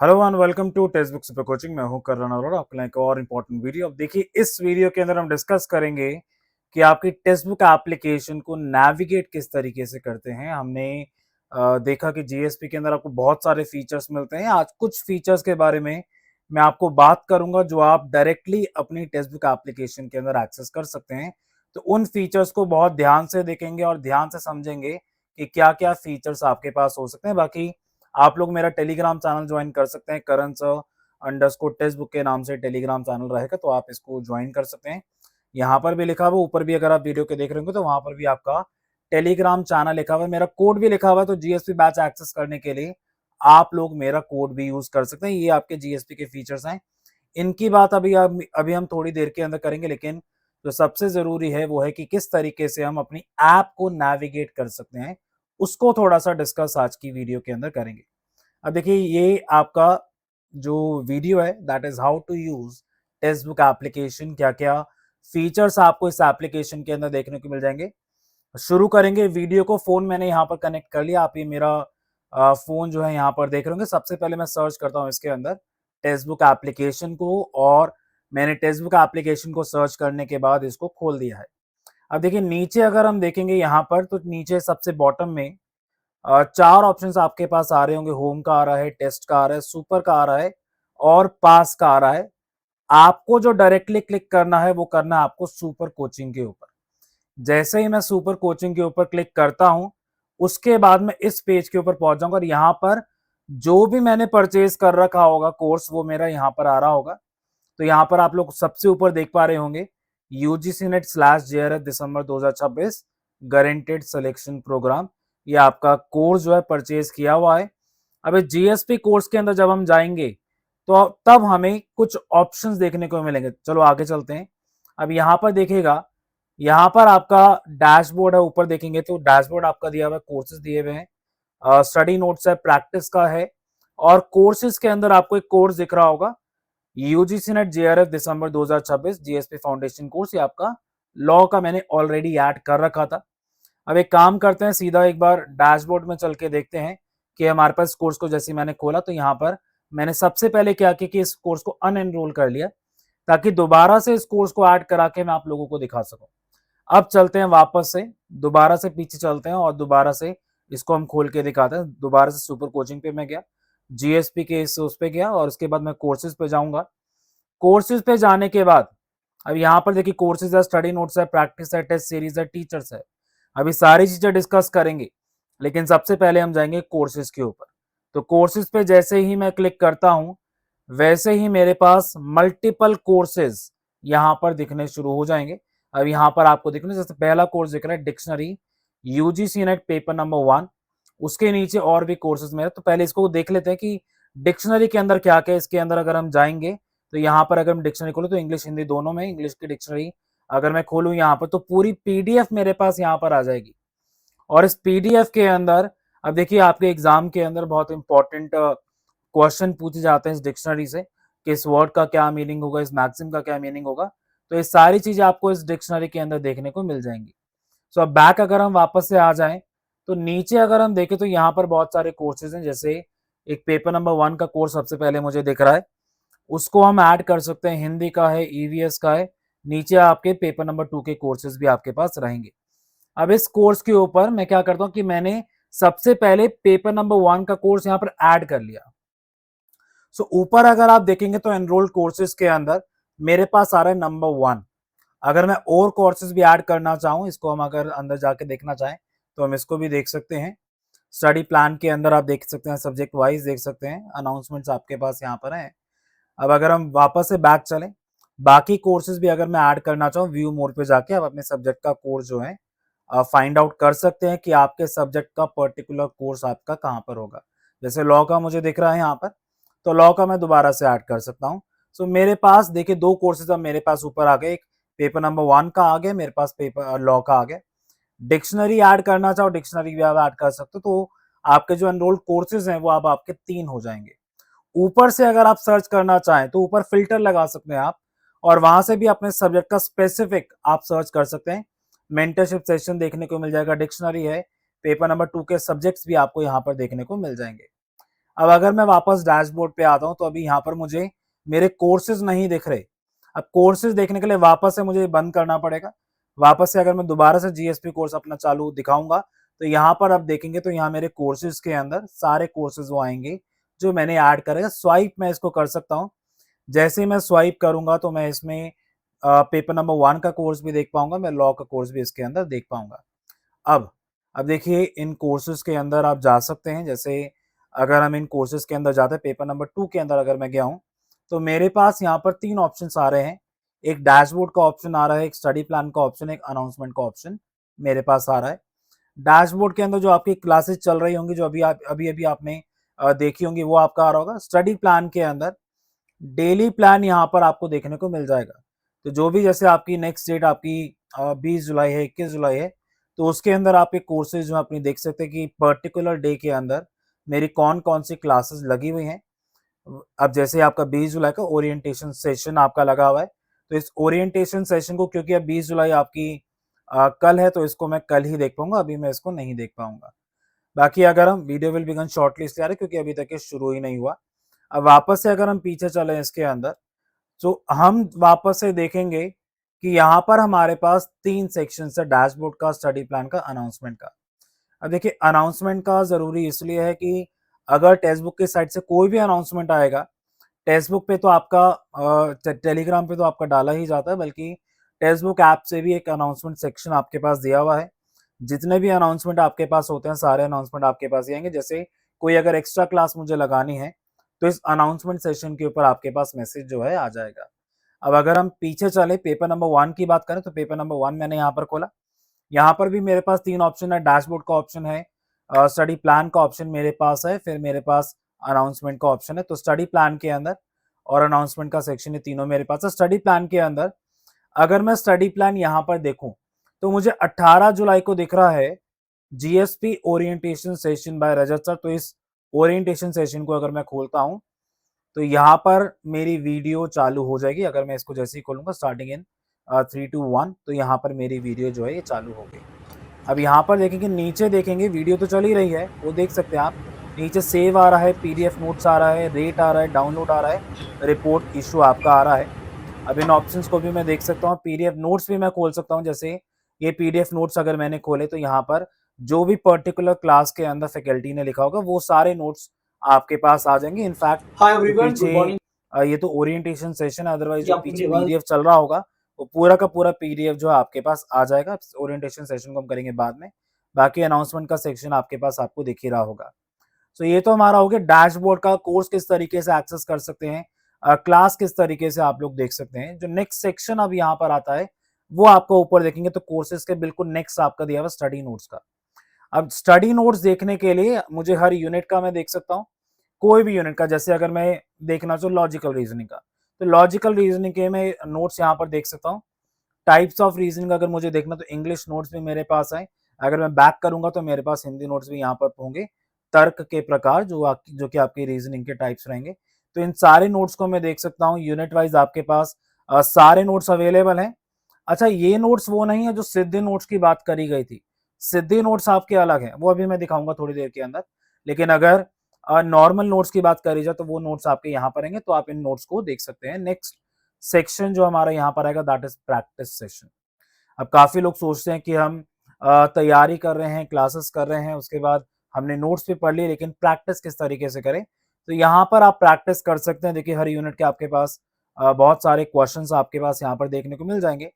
Hello and welcome to textbook super coaching. मैं हूं करण अरोड़ा, आपके लिए एक और इम्पोर्टेंट वीडियो। अब देखिए, इस वीडियो के अंदर हम डिस्कस करेंगे कि आपकी टेक्स्ट बुक एप्लीकेशन को नेविगेट किस तरीके से करते हैं। हमने देखा कि जीएसपी के अंदर आपको बहुत सारे फीचर्स मिलते हैं। आज कुछ फीचर्स के बारे में मैं आपको बात करूंगा जो आप डायरेक्टली अपनी टेक्स्ट बुक एप्लीकेशन के अंदर एक्सेस कर सकते हैं। तो उन फीचर्स को बहुत ध्यान से देखेंगे और ध्यान से समझेंगे कि क्या क्या फीचर्स आपके पास हो सकते हैं। बाकी आप लोग मेरा टेलीग्राम चैनल ज्वाइन कर सकते हैं, करण सर अंडरस्कोर टेक्स्ट बुक के नाम से टेलीग्राम चैनल रहेगा, तो आप इसको ज्वाइन कर सकते हैं। यहाँ पर भी लिखा हुआ, ऊपर भी अगर आप वीडियो के देख रहे होंगे तो वहां पर भी आपका टेलीग्राम चैनल लिखा हुआ है, मेरा कोड भी लिखा हुआ है। तो जीएसपी बैच एक्सेस करने के लिए आप लोग मेरा कोड भी यूज कर सकते हैं। ये आपके जीएसपी के फीचर्स हैं। इनकी बात अभी हम थोड़ी देर के अंदर करेंगे, लेकिन जो सबसे जरूरी है वो है कि किस तरीके से हम अपनी ऐप को नेविगेट कर सकते हैं, उसको थोड़ा सा डिस्कस आज की वीडियो के अंदर करेंगे। अब देखिए, ये आपका जो वीडियो है that is how to use textbook application. क्या क्या फीचर्स आपको इस एप्लीकेशन के अंदर देखने को मिल जाएंगे। शुरू करेंगे वीडियो को। फोन मैंने यहाँ पर कनेक्ट कर लिया। आप ये मेरा फोन जो है यहाँ पर देख रहे होंगे। सबसे पहले मैं सर्च करता हूँ इसके अंदर टेक्स्ट बुक एप्लीकेशन को, और मैंने टेक्स्ट बुक एप्लीकेशन को सर्च करने के बाद इसको खोल दिया है। अब देखिए, नीचे अगर हम देखेंगे यहाँ पर, तो नीचे सबसे बॉटम में चार ऑप्शंस आपके पास आ रहे होंगे। होम का आ रहा है, टेस्ट का आ रहा है, सुपर का आ रहा है और पास का आ रहा है। आपको जो डायरेक्टली क्लिक करना है वो करना है आपको सुपर कोचिंग के ऊपर। जैसे ही मैं सुपर कोचिंग के ऊपर क्लिक करता हूं, उसके बाद मैं इस पेज के ऊपर पहुंच जाऊंगा और यहाँ पर जो भी मैंने परचेज कर रखा होगा कोर्स, वो मेरा यहाँ पर आ रहा होगा। तो यहाँ पर आप लोग सबसे ऊपर देख पा रहे होंगे यूजीसी नेट स्लैश जेआरएफ दिसंबर 2026 गारंटेड सिलेक्शन प्रोग्राम। ये आपका कोर्स जो है परचेज किया हुआ है। अब जीएसपी कोर्स के अंदर जब हम जाएंगे तो तब हमें कुछ ऑप्शंस देखने को मिलेंगे। चलो आगे चलते हैं। अब यहाँ पर देखिएगा, यहाँ पर आपका डैशबोर्ड है। ऊपर देखेंगे तो डैशबोर्ड आपका दिया हुआ है, कोर्सेज दिए हुए हैं, स्टडी नोट्स है, प्रैक्टिस का है, और कोर्सेज के अंदर आपको एक कोर्स दिख रहा होगा यूजीसी नेट जेआरएफ दिसंबर 2026 जीएसपी फाउंडेशन कोर्स। ये आपका लॉ का मैंने ऑलरेडी ऐड कर रखा था। अब एक काम करते हैं, सीधा एक बार डैशबोर्ड में चल के देखते हैं कि हमारे पास कोर्स को जैसे मैंने खोला तो यहाँ पर मैंने सबसे पहले क्या किया कि इस कोर्स को अनएनरोल कर लिया, ताकि दोबारा से इस कोर्स को ऐड करा के मैं आप लोगों को दिखा सकूं। अब चलते हैं वापस से, दोबारा से पीछे चलते हैं और दोबारा से इसको हम खोल के दिखाते हैं। दोबारा से सुपर कोचिंग पे मैं गया, जीएसपी के उस पे गया और उसके बाद मैं कोर्सेज पे जाऊंगा। कोर्सेज पे जाने के बाद अब यहाँ पर देखिए कोर्सेज है, स्टडी नोट्स है, प्रैक्टिस है, टेस्ट सीरीज है, टीचर्स है। अभी सारी चीजें डिस्कस करेंगे, लेकिन सबसे पहले हम जाएंगे कोर्सेज के ऊपर। तो कोर्सेज पे जैसे ही मैं क्लिक करता हूं, वैसे ही मेरे पास मल्टीपल कोर्सेज यहाँ पर दिखने शुरू हो जाएंगे। अब यहाँ पर आपको दिखने, जैसे पहला कोर्स दिख रहा है dictionary UGC net paper number 1। उसके नीचे और भी कोर्सेज मेरे। तो पहले इसको देख लेते हैं कि डिक्शनरी के अंदर क्या क्या है। इसके अंदर अगर हम जाएंगे तो यहाँ पर अगर हम डिक्शनरी खोलो तो इंग्लिश हिंदी दोनों में इंग्लिश की डिक्शनरी अगर मैं खोलूँ यहाँ पर, तो पूरी पीडीएफ मेरे पास यहाँ पर आ जाएगी। और इस पीडीएफ के अंदर अब देखिए, आपके एग्जाम के अंदर बहुत इंपॉर्टेंट क्वेश्चन पूछे जाते हैं इस डिक्शनरी से कि इस वर्ड का क्या मीनिंग होगा, इस मैक्सिम का क्या मीनिंग होगा। तो ये सारी चीजें आपको इस डिक्शनरी के अंदर देखने को मिल जाएंगी। सो अब बैक अगर हम वापस से आ जाएं, तो नीचे अगर हम देखें तो यहाँ पर बहुत सारे कोर्सेज हैं। जैसे एक पेपर नंबर 1 का कोर्स सबसे पहले मुझे दिख रहा है, उसको हम ऐड कर सकते हैं। हिंदी का है, ईवीएस का है। नीचे आपके पेपर नंबर 2 के कोर्सेज भी आपके पास रहेंगे। अब इस कोर्स के ऊपर मैं क्या करता हूं कि मैंने सबसे पहले पेपर नंबर 1 का कोर्स यहां पर ऐड कर लिया। सो ऊपर अगर आप देखेंगे तो एनरोल्ड कोर्सेज के अंदर मेरे पास आ रहा है नंबर 1। अगर मैं और कोर्सेज भी ऐड करना चाहूं, इसको हम अगर अंदर जाके देखना चाहें तो हम इसको भी देख सकते हैं। स्टडी प्लान के अंदर आप देख सकते हैं, सब्जेक्ट वाइज देख सकते हैं, अनाउंसमेंट्स आपके पास यहाँ पर हैं। अब अगर हम वापस से बैक चलें, बाकी कोर्सेज भी अगर मैं ऐड करना चाहूँ, व्यू मोर पे जाके आप अपने सब्जेक्ट का कोर्स जो है फाइंड आउट कर सकते हैं कि आपके सब्जेक्ट का पर्टिकुलर कोर्स आपका कहाँ पर होगा। जैसे लॉ का मुझे दिख रहा है यहाँ पर, तो लॉ का मैं दोबारा से ऐड कर सकता हूँ। सो मेरे पास देखिए दो कोर्सेज अब मेरे पास ऊपर आ गए। एक पेपर नंबर 1 का आ गया मेरे पास, पेपर लॉ का आ गया। डिक्शनरी ऐड करना चाहो, डिक्शनरी भी आप ऐड कर सकते हो। तो आपके जो एनरोल्ड कोर्सेज हैं वो अब आपके 3 हो जाएंगे। ऊपर से अगर आप सर्च करना चाहें तो ऊपर फिल्टर लगा सकते हैं आप, और वहां से भी अपने सब्जेक्ट का स्पेसिफिक आप सर्च कर सकते हैं। मेंटरशिप सेशन देखने को मिल जाएगा, डिक्शनरी है, पेपर नंबर 2 के सब्जेक्ट्स भी आपको यहाँ पर देखने को मिल जाएंगे। अब अगर मैं वापस डैशबोर्ड पे आता हूँ तो अभी यहाँ पर मुझे मेरे कोर्सेज नहीं दिख रहे। अब कोर्सेज देखने के लिए वापस से मुझे बंद करना पड़ेगा। वापस से अगर मैं दोबारा से जीएसपी कोर्स अपना चालू दिखाऊंगा तो यहाँ पर आप देखेंगे तो यहाँ मेरे कोर्सेज के अंदर सारे कोर्सेज वो आएंगे जो मैंने ऐड करेगा। स्वाइप मैं इसको कर सकता हूँ। जैसे ही मैं स्वाइप करूंगा तो मैं इसमें पेपर नंबर 1 का कोर्स भी देख पाऊंगा, मैं लॉ का कोर्स भी इसके अंदर देख पाऊंगा। अब अब देखिए इन कोर्सेज के अंदर आप जा सकते हैं। जैसे अगर हम इन कोर्सेज के अंदर जाते हैं, पेपर नंबर 2 के अंदर अगर मैं गया हूँ तो मेरे पास यहाँ पर 3 ऑप्शंस आ रहे हैं। एक डैशबोर्ड का ऑप्शन आ रहा है, एक स्टडी प्लान का ऑप्शन, एक अनाउंसमेंट का ऑप्शन मेरे पास आ रहा है। डैशबोर्ड के अंदर जो आपकी क्लासेस चल रही होंगी, जो अभी अभी आपने देखी होंगी, वो आपका आ रहा होगा। स्टडी प्लान के अंदर डेली प्लान यहाँ पर आपको देखने को मिल जाएगा। तो जो भी जैसे आपकी नेक्स्ट डेट आपकी 20 जुलाई है, 21 जुलाई है, तो उसके अंदर आप एक कोर्सेज जो अपनी देख सकते हैं कि पर्टिकुलर डे के अंदर मेरी कौन कौन सी क्लासेस लगी हुई हैं। अब जैसे आपका 20 जुलाई का ओरिएंटेशन सेशन आपका लगा हुआ है, तो इस ओरिएंटेशन सेशन को क्योंकि अब 20 जुलाई आपकी कल है, तो इसको मैं कल ही देख पाऊंगा, अभी मैं इसको नहीं देख पाऊंगा। बाकी अगर हम वीडियो विल बिगन शॉर्टली इसलिए आ रहे क्योंकि अभी तक ये शुरू ही नहीं हुआ। अब वापस से अगर हम पीछे चले इसके अंदर तो हम वापस से देखेंगे कि यहाँ पर हमारे पास 3 सेक्शन है, डैशबोर्ड का, स्टडी प्लान का, अनाउंसमेंट का। अब देखिए अनाउंसमेंट का जरूरी इसलिए है कि अगर टेक्स्ट बुक की साइड से कोई भी अनाउंसमेंट आएगा, टेक्स्ट बुक पे तो आपका टेलीग्राम पे तो आपका डाला ही जाता है, बल्कि टेक्स्ट बुक ऐप से भी एक अनाउंसमेंट सेक्शन आपके पास दिया हुआ है। जितने भी अनाउंसमेंट आपके पास होते हैं सारे अनाउंसमेंट आपके पास ही आएंगे। जैसे कोई अगर एक्स्ट्रा क्लास मुझे लगानी है तो इस अनाउंसमेंट सेशन के ऊपर आपके पास मैसेज जो है आ जाएगा। अब अगर हम पीछे चले पेपर नंबर 1 की बात करें तो पेपर नंबर 1 मैंने यहाँ पर खोला। यहाँ पर भी मेरे पास 3 ऑप्शन है, डैशबोर्ड का ऑप्शन है, स्टडी प्लान का ऑप्शन मेरे पास है, फिर मेरे पास अनाउंसमेंट का ऑप्शन है। तो स्टडी प्लान के अंदर और अनाउंसमेंट का सेक्शन ये तीनों मेरे पास है। स्टडी प्लान के अंदर अगर मैं स्टडी प्लान यहाँ पर देखूं तो मुझे 18 जुलाई को दिख रहा है जीएसपी ओरिएंटेशन सेशन बाय रजत सर। तो इस ओरिएंटेशन सेशन को अगर मैं खोलता हूं तो यहाँ पर मेरी वीडियो चालू हो जाएगी। अगर मैं इसको जैसे ही खोलूंगा स्टार्टिंग इन 3 2 1 तो यहाँ पर मेरी वीडियो जो है ये चालू हो गई। अब यहाँ पर देखेंगे, नीचे देखेंगे वीडियो तो चल ही रही है, वो देख सकते हैं आप। नीचे सेव आ रहा है, पीडीएफ नोट्स आ रहा है, रेट आ रहा है, डाउनलोड आ रहा है, रिपोर्ट इशू आपका आ रहा है। अब इन ऑप्शंस को भी मैं देख सकता हूँ, पीडीएफ नोट्स भी मैं खोल सकता हूँ। जैसे ये पीडीएफ नोट्स अगर मैंने खोले तो यहाँ पर जो भी पर्टिकुलर क्लास के अंदर फैकल्टी ने लिखा होगा वो सारे नोट्स आपके पास आ जाएंगे। इनफैक्ट हाय जो एवरीवन, गुड पीछे मॉर्निंग। ये तो ओरिएंटेशन सेशन है, अदरवाइज ये जो आपकी पीछे मेरी आवाज पीडीएफ चल रहा होगा वो पूरा का पूरा पीडीएफ जो है आपके पास आ जाएगा। ओरिएंटेशन सेशन को हम करेंगे बाद में। बाकी अनाउंसमेंट का सेक्शन आपके पास आपको दिख ही रहा होगा। तो ये तो हमारा हो गया डैशबोर्ड का, कोर्स किस तरीके से एक्सेस कर सकते हैं, क्लास किस तरीके से आप लोग देख सकते हैं। जो नेक्स्ट सेक्शन अब यहाँ पर आता है वो आपको ऊपर देखेंगे तो कोर्सेज के बिल्कुल नेक्स्ट आपका दिया हुआ स्टडी नोट्स का। अब स्टडी नोट्स देखने के लिए मुझे हर यूनिट का मैं देख सकता हूँ, कोई भी यूनिट का। जैसे अगर मैं देखना चाहूँ लॉजिकल रीजनिंग का, तो लॉजिकल रीजनिंग के मैं नोट्स यहाँ पर देख सकता हूँ। टाइप्स ऑफ रीजनिंग अगर मुझे देखना तो इंग्लिश नोट्स भी मेरे पास है। अगर मैं बैक करूंगा तो मेरे पास हिंदी नोट्स भी यहाँ पर होंगे, तर्क के प्रकार जो कि आपकी रीजनिंग के टाइप्स रहेंगे। तो इन सारे नोट्स को मैं देख सकता हूँ। यूनिट वाइज आपके पास सारे नोट्स अवेलेबल हैं। अच्छा, ये नोट्स वो नहीं है जो सिद्धि नोट्स की बात करी गई थी। सिद्धि नोट्स आपके अलग हैं, वो अभी मैं दिखाऊंगा थोड़ी देर के अंदर। लेकिन अगर नॉर्मल नोट्स की बात करी जाए तो वो नोट्स आपके यहाँ पर रहेंगे, तो आप इन नोट्स को देख सकते हैं। नेक्स्ट सेक्शन जो हमारा यहाँ पर आएगा दैट इज प्रैक्टिस सेशन। अब काफी लोग सोचते हैं कि हम तैयारी कर रहे हैं, क्लासेस कर रहे हैं, उसके बाद हमने नोट्स भी पढ़ लिए, लेकिन प्रैक्टिस किस तरीके से करें। तो यहाँ पर आप प्रैक्टिस कर सकते हैं। देखिए हर यूनिट के आपके पास बहुत सारे क्वेश्चंस आपके पास यहाँ पर देखने को मिल जाएंगे।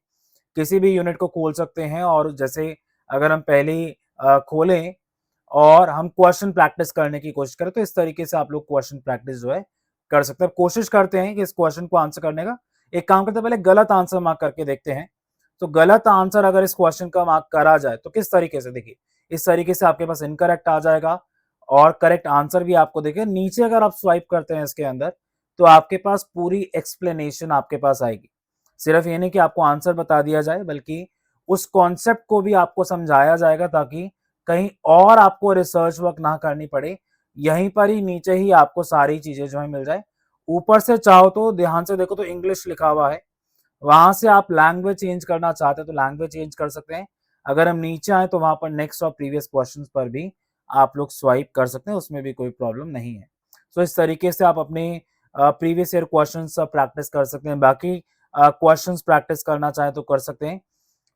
किसी भी यूनिट को खोल सकते हैं और जैसे अगर हम पहले ही खोलें और हम क्वेश्चन प्रैक्टिस करने की कोशिश करें तो इस तरीके से आप लोग क्वेश्चन प्रैक्टिस जो है कर सकते हैं। कोशिश करते हैं कि इस क्वेश्चन को आंसर करने का। एक काम करते हैं, पहले गलत आंसर मार्क करके देखते हैं। तो गलत आंसर अगर इस क्वेश्चन का मार्क करा जाए तो किस तरीके से, देखिए इस तरीके से आपके पास इनकरेक्ट आ जाएगा और करेक्ट आंसर भी आपको देखिए नीचे अगर आप स्वाइप करते हैं इसके अंदर तो आपके पास पूरी एक्सप्लेनेशन आपके पास आएगी। सिर्फ ये नहीं कि आपको आंसर बता दिया जाए, बल्कि उस कॉन्सेप्ट को भी आपको समझाया जाएगा ताकि कहीं और आपको रिसर्च वर्क ना करनी पड़े। यहीं पर ही नीचे ही आपको सारी चीजें जो है मिल जाए। ऊपर से चाहो तो ध्यान से देखो तो इंग्लिश लिखा हुआ है, वहां से आप लैंग्वेज चेंज करना चाहते हैं तो लैंग्वेज चेंज कर सकते हैं। अगर हम नीचे आए तो वहां पर नेक्स्ट और प्रीवियस क्वेश्चंस पर भी आप लोग स्वाइप कर सकते हैं, उसमें भी कोई प्रॉब्लम नहीं है। सो इस तरीके से आप अपने प्रीवियस ईयर क्वेश्चंस प्रैक्टिस कर सकते हैं। बाकी क्वेश्चंस प्रैक्टिस करना चाहें तो कर सकते हैं।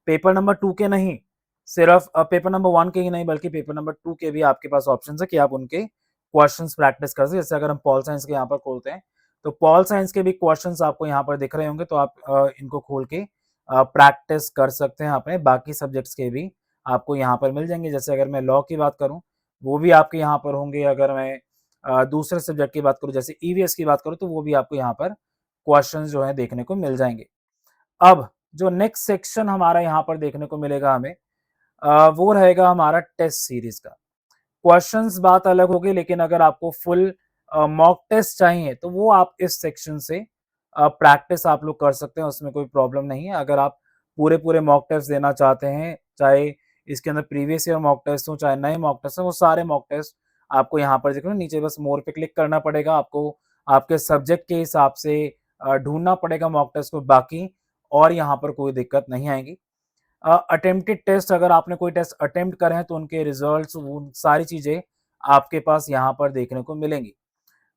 पेपर नंबर 2 के नहीं, सिर्फ पेपर नंबर 1 के ही नहीं बल्कि पेपर नंबर 2 के भी आपके पास ऑप्शंस है कि आप उनके क्वेश्चंस प्रैक्टिस कर सकते हैं। जैसे अगर हम पॉल साइंस के यहाँ पर खोलते हैं, तो पॉल साइंस के भी क्वेश्चंस आपको यहाँ पर दिख रहे होंगे, तो आप इनको खोल के प्रैक्टिस कर सकते हैं। अपने बाकी सब्जेक्ट्स के भी आपको यहाँ पर मिल जाएंगे। जैसे अगर मैं लॉ की बात करूँ, वो भी आपके यहाँ पर होंगे। अगर मैं दूसरे सब्जेक्ट की बात करूँ, जैसे ईवीएस की बात करूँ, तो वो भी आपको यहाँ पर क्वेश्चंस जो है देखने को मिल जाएंगे। अब जो नेक्स्ट सेक्शन हमारा यहाँ पर देखने को मिलेगा हमें, वो रहेगा हमारा टेस्ट सीरीज का। क्वेश्चंस बात अलग होगी, लेकिन अगर आपको फुल मॉक टेस्ट चाहिए तो वो आप इस सेक्शन से प्रैक्टिस आप लोग कर सकते हैं, उसमें कोई प्रॉब्लम नहीं है। अगर आप पूरे पूरे मॉक टेस्ट देना चाहते हैं, चाहे इसके अंदर प्रीवियस ईयर मॉक टेस्ट हो, चाहे नए मॉक टेस्ट हो, वो सारे मॉक टेस्ट आपको यहाँ पर दिख रहे हैं। नीचे बस मोर पे क्लिक करना पड़ेगा आपको, आपके सब्जेक्ट के हिसाब से ढूंढना पड़ेगा मॉक टेस्ट को। बाकी और यहाँ पर कोई दिक्कत नहीं आएगी। अटेम्प्टेड टेस्ट, अगर आपने कोई टेस्ट अटेम्प्ट करे हैं तो उनके रिजल्ट्स, वो सारी चीजें आपके पास यहाँ पर देखने को मिलेंगी।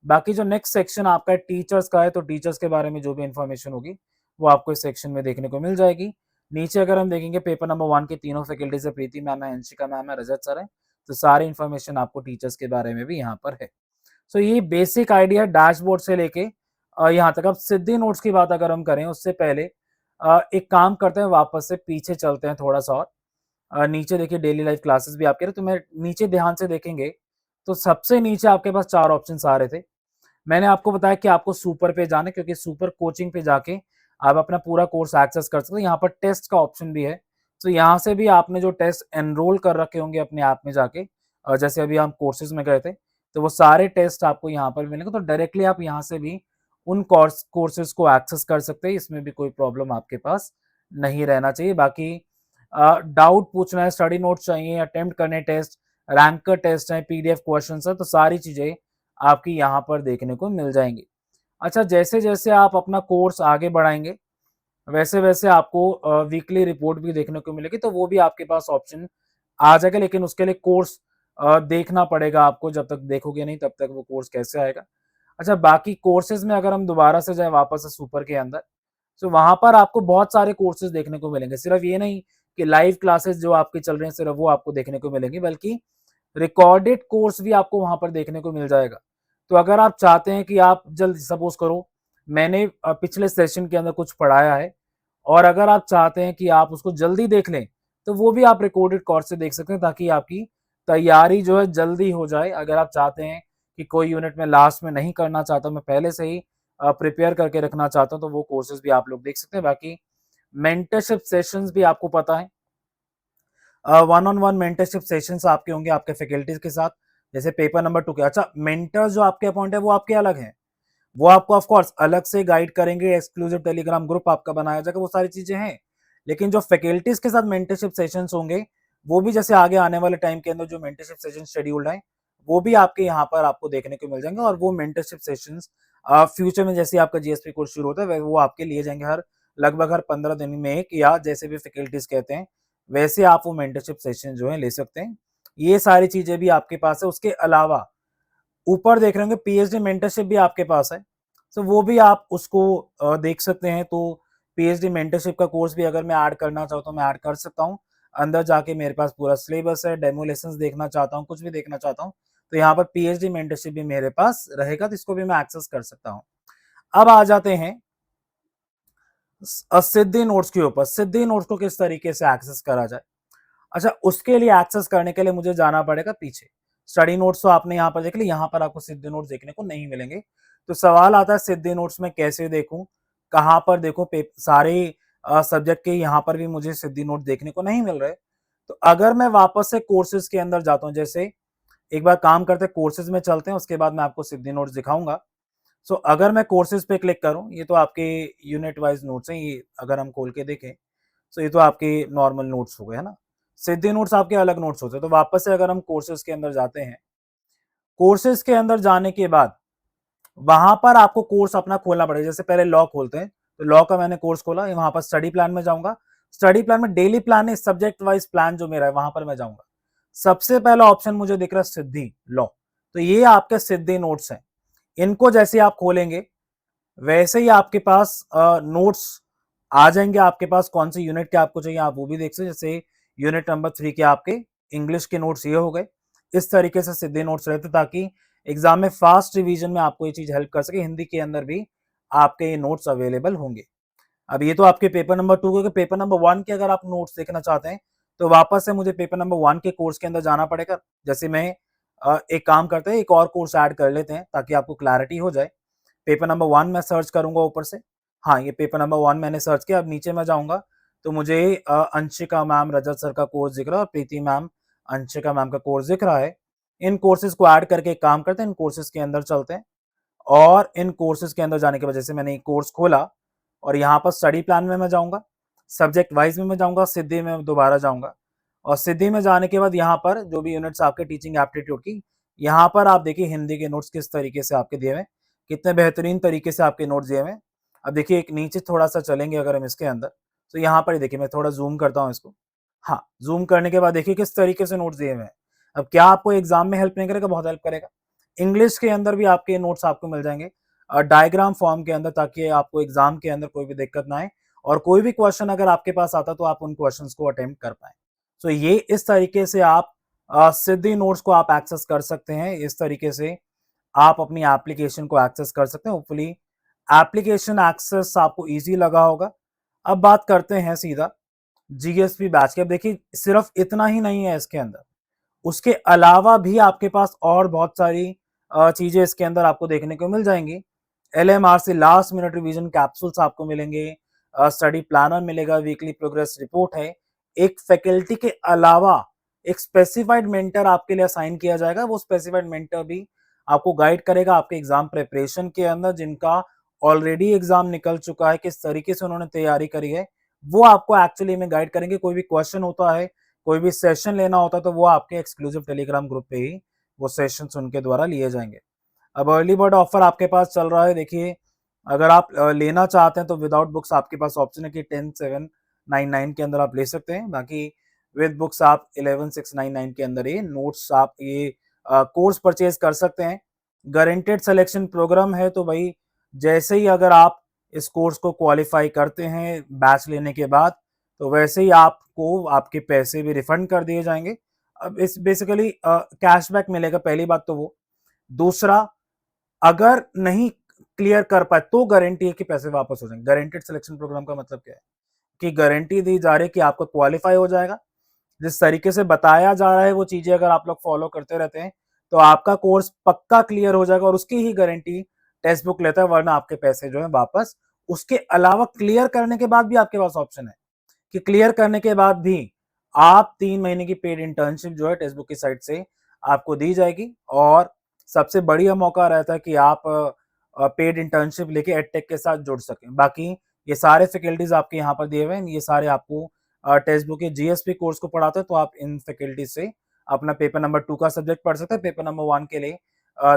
बाकी जो नेक्स्ट सेक्शन आपका टीचर्स का है, तो टीचर्स के बारे में जो भी इंफॉर्मेशन होगी वो आपको इस सेक्शन में देखने को मिल जाएगी। नीचे अगर हम देखेंगे, पेपर नंबर 1 की तीनों फैकल्टी से प्रीति मैम है, अंशिका मैम है, रजत सर है, तो सारी इंफॉर्मेशन आपको टीचर्स के बारे में भी यहाँ पर है। सो ये बेसिक आइडिया डैशबोर्ड से लेके यहाँ तक। अब सिद्धि नोट्स की बात अगर हम करें, उससे पहले एक काम करते हैं, वापस से पीछे चलते हैं थोड़ा सा और नीचे देखिए डेली लाइफ क्लासेस भी आपके रहे, तो मैं नीचे ध्यान से देखेंगे तो सबसे नीचे आपके पास 4 ऑप्शंस आ रहे थे। मैंने आपको बताया कि आपको सुपर पे जाना है, क्योंकि सुपर कोचिंग पे जाके आप अपना पूरा कोर्स एक्सेस कर सकते हैं। यहाँ पर टेस्ट का ऑप्शन भी है, तो यहाँ से भी आपने जो टेस्ट एनरोल कर रखे होंगे अपने ऐप में जाके, जैसे अभी हम कोर्सेज में गए थे, तो वो सारे टेस्ट आपको यहाँ पर मिलेंगे। तो डायरेक्टली आप यहाँ से भी उन कोर्सेज को एक्सेस कर सकते हैं, इसमें भी कोई प्रॉब्लम आपके पास नहीं रहना चाहिए। बाकी डाउट पूछना है, स्टडी नोट चाहिए, अटेम्प्ट करने टेस्ट, रैंकर टेस्ट है, पीडीएफ क्वेश्चन है, तो सारी चीजें आपकी यहाँ पर देखने को मिल जाएंगी। अच्छा, जैसे जैसे आप अपना कोर्स आगे बढ़ाएंगे, वैसे वैसे आपको वीकली रिपोर्ट भी देखने को मिलेगी, तो वो भी आपके पास ऑप्शन आ जाएगा। लेकिन उसके लिए कोर्स देखना पड़ेगा आपको, जब तक देखोगे नहीं तब तक वो कोर्स कैसे आएगा। अच्छा, बाकी कोर्सेज में अगर हम दोबारा से जाए वापस से सुपर के अंदर, तो वहां पर आपको बहुत सारे कोर्सेज देखने को मिलेंगे। सिर्फ ये नहीं कि लाइव क्लासेस जो आपकी चल रही हैं सिर्फ वो आपको देखने को मिलेंगी, बल्कि रिकॉर्डेड कोर्स भी आपको वहां पर देखने को मिल जाएगा। तो अगर आप चाहते हैं कि आप जल्द, सपोज करो मैंने पिछले सेशन के अंदर कुछ पढ़ाया है, और अगर आप चाहते हैं कि आप उसको जल्दी देख लें, तो वो भी आप रिकॉर्डेड कोर्स से देख सकते हैं, ताकि आपकी तैयारी जो है जल्दी हो जाए। अगर आप चाहते हैं कि कोई यूनिट में लास्ट में नहीं करना चाहता, मैं पहले से ही प्रिपेयर करके रखना चाहता हूं, तो वो कोर्सेज भी आप लोग देख सकते हैं। बाकी मेंटरशिप सेशंस भी आपको पता है, one on one mentorship sessions आपके होंगे आपके फैकल्टीज के साथ, जैसे पेपर नंबर 2 के। अच्छा, मेंटर जो आपके अपॉइंट है वो आपके अलग हैं, वो आपको ऑफ कोर्स अलग से गाइड करेंगे, एक्सक्लूसिव टेलीग्राम ग्रुप आपका बनाया जाएगा, वो सारी चीजें हैं। लेकिन जो फैकल्टीज के साथ मेंटरशिप सेशंस होंगे, वो भी जैसे आगे आने वाले टाइम के अंदर जो मेंटरशिप सेशन शेड्यूल्ड है, वो भी आपके यहाँ पर आपको देखने को मिल जाएंगे। और वो मेंटरशिप सेशंस फ्यूचर में जैसे आपका जीएसपी कोर्स शुरू होता है, वो आपके लिए जाएंगे हर लगभग हर 15 दिन में एक, या जैसे भी फैकल्टीज कहते हैं वैसे आप वो मेंटरशिप सेशन जो है ले सकते हैं। ये सारी चीजें भी आपके पास है। उसके अलावा ऊपर देख रहे होंगे पीएचडी मेंटरशिप भी आपके पास है, तो वो भी आप उसको देख सकते हैं। तो पीएचडी मेंटरशिप का कोर्स भी अगर मैं ऐड करना चाहता हूँ, मैं ऐड कर सकता हूँ। अंदर जाके मेरे पास पूरा सिलेबस है, डेमो लेसन्स देखना चाहता हूँ, कुछ भी देखना चाहता हूँ, तो यहाँ पर पीएचडी मेंटरशिप भी मेरे पास रहेगा, तो इसको भी मैं एक्सेस कर सकता हूँ। अब आ जाते हैं सिद्धि नोट्स के ऊपर। सिद्धि नोट्स को किस तरीके से एक्सेस करा जाए। अच्छा, उसके लिए एक्सेस करने के लिए मुझे जाना पड़ेगा पीछे। स्टडी नोट्स तो आपने यहाँ पर देख लिया, यहाँ पर आपको सिद्धि नोट्स देखने को नहीं मिलेंगे। तो सवाल आता है सिद्धि नोट्स में कैसे देखूं, कहाँ पर देखूं। सारे सब्जेक्ट के यहाँ पर भी मुझे सिद्धि नोट देखने को नहीं मिल रहे। तो अगर मैं वापस से कोर्सेज के अंदर जाता हूँ, जैसे एक बार काम करते कोर्सेज में चलते हैं, उसके बाद मैं आपको सिद्धि नोट्स दिखाऊंगा। सो अगर मैं कोर्सेज पे क्लिक करूं, ये तो आपके यूनिट वाइज नोट्स हैं, ये अगर हम खोल के देखें, सो ये तो आपके नॉर्मल नोट्स हो गए, है ना। सिद्धि नोट्स आपके अलग नोट्स होते हैं। तो वापस से अगर हम कोर्सेज के अंदर जाते हैं, कोर्सेज के अंदर जाने के बाद वहां पर आपको कोर्स अपना खोलना पड़ेगा। जैसे पहले लॉ खोलते हैं, तो लॉ का मैंने कोर्स खोला, वहां पर स्टडी प्लान में जाऊंगा। स्टडी प्लान में डेली प्लान है, सब्जेक्ट वाइज प्लान जो मेरा है वहां पर मैं जाऊंगा। सबसे पहला ऑप्शन मुझे दिख रहा है सिद्धि लॉ, तो ये आपके सिद्धि नोट्स हैं। इनको जैसे आप खोलेंगे, वैसे ही आपके पास नोट्स आ जाएँगे आपके पास, कौन से यूनिट के आपको चाहिए आप वो भी देख सकते हैं। जैसे यूनिट नंबर 3 के आपके इंग्लिश के नोट्स ये हो गए। इस तरीके से सीधे नोट्स रहते ताकि एग्ज़ाम में फास्ट रिवीजन में आपको ये चीज़ हेल्प कर सके। हिंदी के अंदर भी आपके ये नोट्स अवेलेबल होंगे। अब ये तो आपके पेपर नंबर 2 के, पेपर नंबर 1 के अगर आप नोट्स देखना चाहते हैं, तो वापस से मुझे पेपर नंबर 1 के कोर्स के अंदर जाना पड़ेगा। जैसे मैं एक काम करते हैं, एक और कोर्स ऐड कर लेते हैं ताकि आपको क्लैरिटी हो जाए। पेपर नंबर 1 मैं सर्च करूँगा ऊपर से। हाँ, ये पेपर नंबर 1 मैंने सर्च किया, अब नीचे मैं जाऊँगा तो मुझे अंशिका मैम, रजत सर का कोर्स दिख रहा है और प्रीति मैम, अंशिका मैम का कोर्स दिख रहा है। इन कोर्सेज़ को ऐड करके एक काम करते हैं, इन कोर्सेज़ के अंदर चलते हैं और इन कोर्सेज़ के अंदर जाने की वजह से मैंने एक कोर्स खोला और यहाँ पर स्टडी प्लान में मैं जाऊँगा, सब्जेक्ट वाइज़ में मैं जाऊँगा, सिद्धि में दोबारा जाऊँगा और सिद्धि में जाने के बाद यहाँ पर जो भी यूनिट्स आपके टीचिंग एप्टीट्यूड की, यहाँ पर आप देखिए हिंदी के नोट्स किस तरीके से आपके दिए हुए हैं, कितने बेहतरीन तरीके से आपके नोट्स दिए हुए हैं। अब देखिए एक नीचे थोड़ा-सा चलेंगे अगर हम इसके अंदर, तो यहाँ पर देखिए मैं थोड़ा ज़ूम करता हूँ इसको। हाँ, ज़ूम करने के बाद देखिए किस तरीके से नोट्स दिए हुए हैं। अब क्या आपको एग्ज़ाम में हेल्प नहीं करेगा? बहुत हेल्प करेगा। इंग्लिश के अंदर भी आपके नोट्स आपको मिल जाएँगे डायग्राम फॉर्म के अंदर ताकि आपको एग्ज़ाम के अंदर कोई भी दिक्कत ना आए और कोई भी क्वेश्चन अगर आपके पास आता है तो आप उन क्वेश्चंस को अटेम्प्ट कर पाएँ। तो ये इस तरीके से आप सिद्धि नोट्स को आप एक्सेस कर सकते हैं। इस तरीके से आप अपनी एप्लीकेशन को एक्सेस कर सकते हैं। होपफुली एप्लीकेशन एक्सेस आपको ईज़ी लगा होगा। अब बात करते हैं सीधा जीएसपी बैच की। अब देखिए सिर्फ इतना ही नहीं है इसके अंदर। उसके अलावा भी आपके पास और बहुत सारी चीज़ें इसके अंदर आपको देखने को मिल जाएँगी। एलएमआर से लास्ट मिनट रिवीजन कैप्सूल्स आपको मिलेंगे, स्टडी प्लानर मिलेगा, वीकली प्रोग्रेस रिपोर्ट है। एक फैकल्टी के अलावा एक स्पेसिफाइड मेंटर आपके लिए असाइन किया जाएगा, वो स्पेसिफाइड मेंटर भी आपको गाइड करेगा आपके एग्ज़ाम प्रिपरेशन के अंदर, जिनका ऑलरेडी एग्ज़ाम निकल चुका है, किस तरीके से उन्होंने तैयारी करी है, वो आपको एक्चुअली में गाइड करेंगे। कोई भी क्वेश्चन होता है, कोई भी सेशन लेना होता है, तो वो आपके एक्सक्लूसिव टेलीग्राम ग्रुप पे ही वो सेशंस उनके द्वारा लिए जाएँगे। अब अर्ली बर्ड ऑफर आपके पास चल रहा है, देखिए अगर आप लेना चाहते हैं तो विदाउट बुक्स आपके पास ऑप्शन है कि 10,799 के अंदर आप ले सकते हैं। बाकी विद बुक्स आप 11,699 के अंदर ये नोट्स आप ये कोर्स परचेज कर सकते हैं। गारंटेड सिलेक्शन प्रोग्राम है, तो भाई जैसे ही अगर आप इस कोर्स को क्वालिफाई करते हैं बैच लेने के बाद, तो वैसे ही आपको आपके पैसे भी रिफंड कर दिए जाएँगे। अब इस बेसिकली कैशबैक मिलेगा, पहली बात तो वो। दूसरा, अगर नहीं क्लियर कर पाए तो गारंटी है कि पैसे वापस हो जाएँगे। गारंटेड सिलेक्शन प्रोग्राम का मतलब क्या है? कि गारंटी दी जा रही है कि आपका क्वालीफाई हो जाएगा। जिस तरीके से बताया जा रहा है वो चीज़ें अगर आप लोग फॉलो करते रहते हैं, तो आपका कोर्स पक्का क्लियर हो जाएगा और उसकी ही गारंटी टेक्स्ट बुक लेता है, वरना आपके पैसे जो हैं वापस। उसके अलावा क्लियर करने के बाद भी आपके पास ऑप्शन है कि क्लियर करने के बाद भी आप 3 महीने की पेड इंटर्नशिप जो है टेक्स्ट बुक की साइट से आपको दी जाएगी और सबसे बढ़िया मौका रहता है कि आप पेड इंटर्नशिप लेके एडटेक के साथ जुड़ सकें। बाकी ये सारे फैकल्टीज़ आपके यहाँ पर दिए हुए हैं, ये सारे आपको टेक्स्ट बुक के जीएसपी कोर्स को पढ़ाते हैं, तो आप इन फैकल्टीज़ से अपना पेपर नंबर 2 का सब्जेक्ट पढ़ सकते हैं। पेपर नंबर 1 के लिए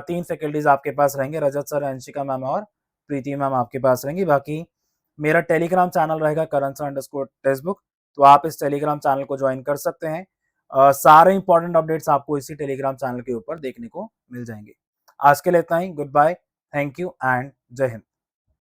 3 फैकल्टीज़ आपके पास रहेंगे, रजत सर, अंशिका मैम और प्रीति मैम आपके पास रहेंगी। बाकी मेरा टेलीग्राम चैनल रहेगा करण सर अंडरस्कोर टेक्स्ट बुक, तो आप इस टेलीग्राम चैनल को ज्वाइन कर सकते हैं। सारे इंपॉर्टेंट अपडेट्स आपको इसी टेलीग्राम चैनल के ऊपर देखने को मिल जाएँगे। आज के लिए इतना ही, goodbye, thank you and जय हिंद।